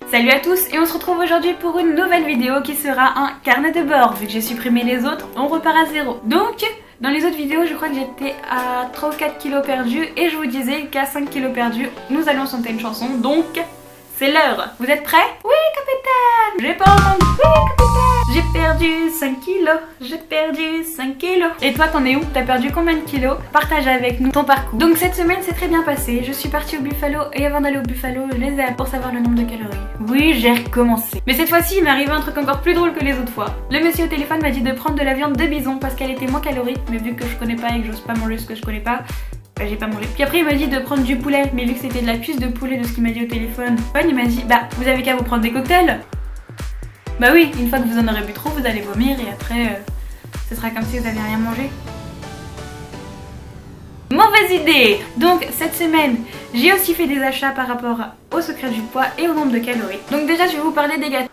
Salut à tous et on se retrouve aujourd'hui pour une nouvelle vidéo qui sera un carnet de bord. Vu que j'ai supprimé les autres, on repart à zéro. Donc, dans les autres vidéos, je crois que j'étais à 3 ou 4 kilos perdus et je vous disais qu'à 5 kilos perdus, nous allions chanter une chanson. Donc, c'est l'heure. Vous êtes prêts? Oui, capitaine! J'ai pas entendu. Oui, capitaine! J'ai perdu 5 kilos. J'ai perdu 5 kilos. Et toi, t'en es où? T'as perdu combien de kilos? Partage avec nous ton parcours. Donc, cette semaine, c'est très bien passé. Je suis partie au Buffalo et avant d'aller au Buffalo, je les ai appelés pour savoir le nombre de calories. Oui, j'ai recommencé. Mais cette fois-ci, il m'est arrivé un truc encore plus drôle que les autres fois. Le monsieur au téléphone m'a dit de prendre de la viande de bison parce qu'elle était moins calorique. Mais vu que je connais pas et que j'ose pas manger ce que je connais pas, bah j'ai pas mangé. Puis après il m'a dit de prendre du poulet, mais vu que c'était de la cuisse de poulet de ce qu'il m'a dit au téléphone, il m'a dit bah vous avez qu'à vous prendre des cocktails. Bah oui, une fois que vous en aurez bu trop, vous allez vomir et après ce sera comme si vous aviez rien mangé. Mauvaise idée! Donc cette semaine, j'ai aussi fait des achats par rapport au secret du poids et au nombre de calories. Donc déjà je vais vous parler des gâteaux.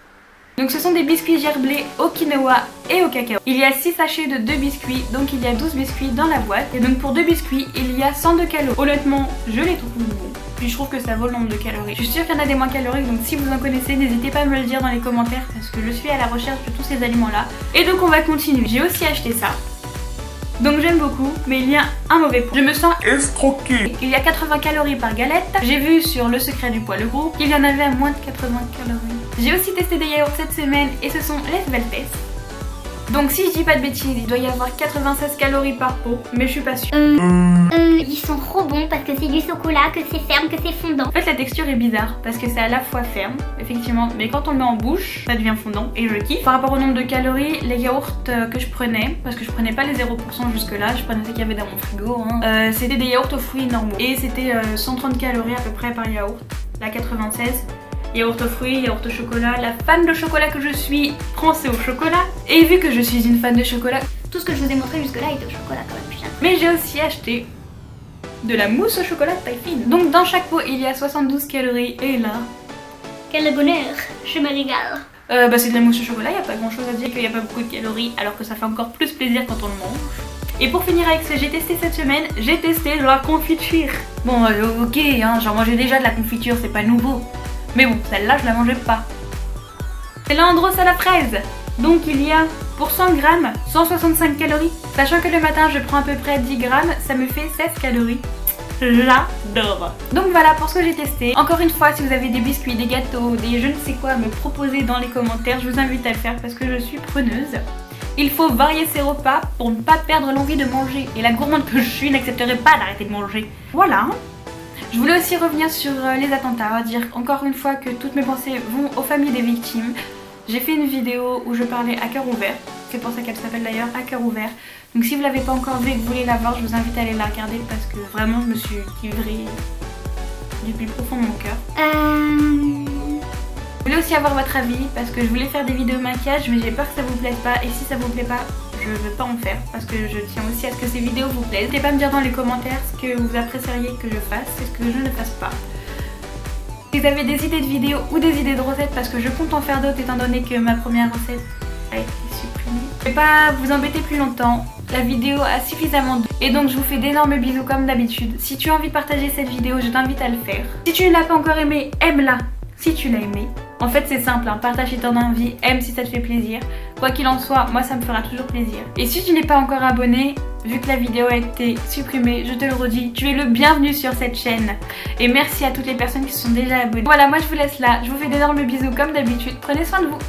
Donc ce sont des biscuits gerblés au quinoa et au cacao. Il y a 6 sachets de 2 biscuits, donc il y a 12 biscuits dans la boîte. Et donc pour 2 biscuits, il y a 102 calories. Honnêtement, je les trouve bons. Puis je trouve que ça vaut le nombre de calories. Je suis sûre qu'il y en a des moins caloriques, donc si vous en connaissez, n'hésitez pas à me le dire dans les commentaires parce que je suis à la recherche de tous ces aliments-là. Et donc on va continuer. J'ai aussi acheté ça. Donc j'aime beaucoup, mais il y a un mauvais point. Je me sens escroquée. Il y a 80 calories par galette. J'ai vu sur Le Secret du Poids, le groupe, qu'il y en avait à moins de 80 calories. J'ai aussi testé des yaourts cette semaine et ce sont les Sveltes. Donc si je dis pas de bêtises, il doit y avoir 96 calories par pot, mais je suis pas sûre. Ils sont trop bons parce que c'est du chocolat, que c'est ferme, que c'est fondant. En fait la texture est bizarre parce que c'est à la fois ferme, effectivement, mais quand on le met en bouche, ça devient fondant et je kiffe. Par rapport au nombre de calories, les yaourts que je prenais, parce que je prenais pas les 0% jusque là, je prenais ce qu'il y avait dans mon frigo, c'était des yaourts aux fruits normaux. Et c'était 130 calories à peu près par yaourt, la 96. Yaourt aux fruits, yaourt au chocolat. La fan de chocolat que je suis prend c'est au chocolat. Et vu que je suis une fan de chocolat, Tout ce que je vous ai montré jusque là est au chocolat quand même, putain. mais j'ai aussi acheté de la mousse au chocolat de taille fine. Donc dans chaque pot il y a 72 calories et là... Quel bonheur, je me régale. Bah c'est de la mousse au chocolat, il n'y a pas grand chose à dire qu'il n'y a pas beaucoup de calories alors que ça fait encore plus plaisir quand on le mange. Et pour finir avec ce que j'ai testé cette semaine, j'ai testé de la confiture. Bon ok, j'en mangeais déjà de la confiture, c'est pas nouveau. Mais bon, celle-là je la mangeais pas. C'est l'Andros à la fraise. Donc il y a pour 100 grammes 165 calories. Sachant que le matin je prends à peu près 10 grammes, ça me fait 16 calories. J'adore. Donc voilà pour ce que j'ai testé. Encore une fois, si vous avez des biscuits, des gâteaux, des je ne sais quoi à me proposer dans les commentaires, je vous invite à le faire parce que je suis preneuse. Il faut varier ses repas pour ne pas perdre l'envie de manger. Et la gourmande que je suis n'accepterait pas d'arrêter de manger. Voilà. Je voulais aussi revenir sur les attentats, dire encore une fois que toutes mes pensées vont aux familles des victimes. J'ai fait une vidéo où je parlais à cœur ouvert, c'est pour ça qu'elle s'appelle d'ailleurs à cœur ouvert. Donc si vous l'avez pas encore vue et que vous voulez la voir, je vous invite à aller la regarder parce que vraiment je me suis livrée du plus profond de mon cœur. Je voulais aussi avoir votre avis parce que je voulais faire des vidéos maquillage mais j'ai peur que ça vous plaise pas et si ça vous plaît pas, je veux pas en faire parce que je tiens aussi à ce que ces vidéos vous plaisent. N'hésitez pas à me dire dans les commentaires ce que vous apprécieriez que je fasse et ce que je ne fasse pas. Si vous avez des idées de vidéos ou des idées de recettes parce que je compte en faire d'autres étant donné que ma première recette a été supprimée. Je vais pas vous embêter plus longtemps, la vidéo a suffisamment de... Et donc je vous fais d'énormes bisous comme d'habitude. Si tu as envie de partager cette vidéo, je t'invite à le faire. Si tu ne l'as pas encore aimée, aime-la si tu l'as aimée. En fait c'est simple, partage si t'en as envie, aime si ça te fait plaisir. Quoi qu'il en soit, moi ça me fera toujours plaisir. Et si tu n'es pas encore abonné, vu que la vidéo a été supprimée, je te le redis, tu es le bienvenu sur cette chaîne. Et merci à toutes les personnes qui se sont déjà abonnées. Voilà, moi je vous laisse là, je vous fais d'énormes bisous comme d'habitude, prenez soin de vous.